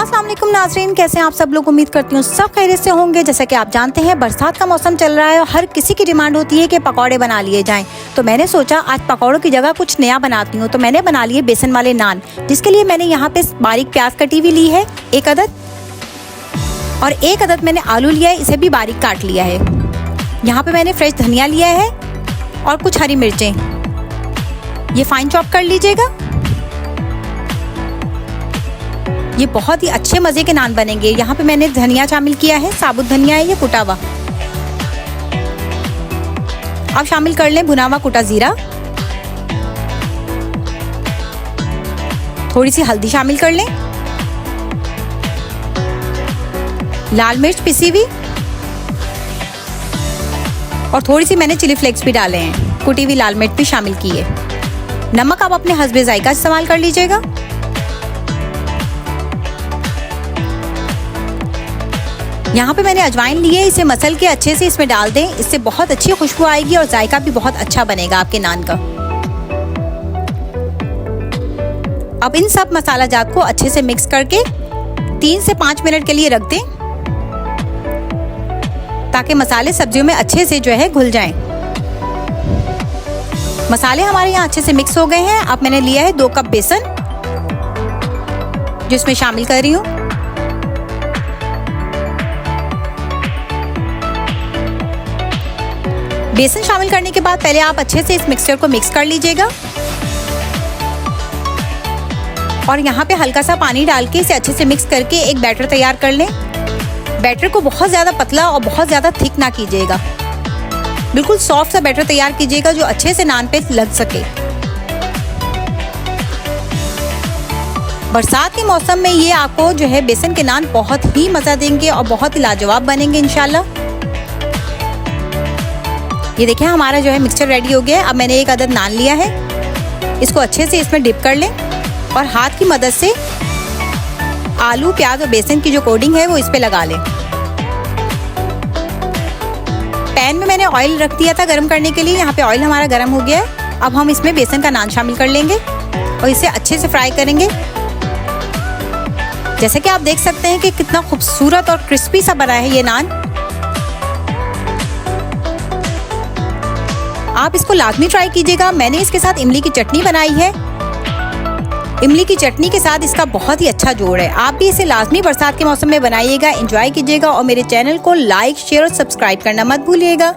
अस्सलाम वालेकुम नाज़रीन, कैसे हैं आप सब लोग। उम्मीद करती हूँ सब खैरियत से होंगे। जैसा कि आप जानते हैं बरसात का मौसम चल रहा है और हर किसी की डिमांड होती है कि पकौड़े बना लिए जाएं। तो मैंने सोचा आज पकौड़ों की जगह कुछ नया बनाती हूँ। तो मैंने बना लिए बेसन वाले नान, जिसके लिए मैंने यहाँ पे बारीक प्याज कटी हुई ली है 1 अदद, और 1 अदद मैंने आलू लिया है, इसे भी बारीक काट लिया है। यहाँ पे मैंने फ्रेश धनिया लिया है और कुछ हरी मिर्चें, ये फाइन चॉप कर लीजिएगा। ये बहुत ही अच्छे मज़े के नान बनेंगे। यहाँ पे मैंने धनिया शामिल किया है, साबुत धनिया है ये कुटा हुआ। अब शामिल कर लें भुना हुआ कुटा जीरा, थोड़ी सी हल्दी शामिल कर लें, लाल मिर्च पिसी हुई, और थोड़ी सी मैंने चिली फ्लेक्स भी डाले हैं, कुटी हुई लाल मिर्च भी शामिल की है। नमक आप अपने हस्बे जायका इस्तेमाल कर लीजिएगा। यहाँ पे मैंने अजवाइन ली है, इसे मसल के अच्छे से इसमें डाल दें, इससे बहुत अच्छी खुशबू आएगी और जायका भी बहुत अच्छा बनेगा आपके नान का। अब इन सब मसाला जात को अच्छे से मिक्स करके 3 से 5 मिनट के लिए रख दें, ताकि मसाले सब्जियों में अच्छे से जो है घुल जाएं। मसाले हमारे यहाँ अच्छे से मिक्स हो गए हैं। अब मैंने लिया है 2 कप बेसन, जो इसमें शामिल कर रही हूँ। बेसन शामिल करने के बाद पहले आप अच्छे से इस मिक्सचर को मिक्स कर लीजिएगा, और यहाँ पे हल्का सा पानी डाल के इसे अच्छे से मिक्स करके एक बैटर तैयार कर लें। बैटर को बहुत ज़्यादा पतला और बहुत ज़्यादा थिक ना कीजिएगा, बिल्कुल सॉफ्ट सा बैटर तैयार कीजिएगा जो अच्छे से नान पे लग सके। बरसात के मौसम में ये आपको जो है बेसन के नान बहुत ही मज़ा देंगे और बहुत ही लाजवाब बनेंगे इंशाल्लाह। ये देखिए हमारा जो है मिक्सचर रेडी हो गया है। अब मैंने 1 अदद नान लिया है, इसको अच्छे से इसमें डिप कर लें और हाथ की मदद से आलू प्याज और बेसन की जो कोटिंग है वो इस पे लगा लें। पैन में मैंने ऑयल रख दिया था गर्म करने के लिए, यहाँ पे ऑयल हमारा गर्म हो गया है। अब हम इसमें बेसन का नान शामिल कर लेंगे और इसे अच्छे से फ्राई करेंगे। जैसे कि आप देख सकते हैं कि कितना खूबसूरत और क्रिस्पी सा बना है ये नान। आप इसको लाजमी ट्राई कीजिएगा। मैंने इसके साथ इमली की चटनी बनाई है, इमली की चटनी के साथ इसका बहुत ही अच्छा जोड़ है। आप भी इसे लाजमी बरसात के मौसम में बनाइएगा, एंजॉय कीजिएगा और मेरे चैनल को लाइक शेयर और सब्सक्राइब करना मत भूलिएगा।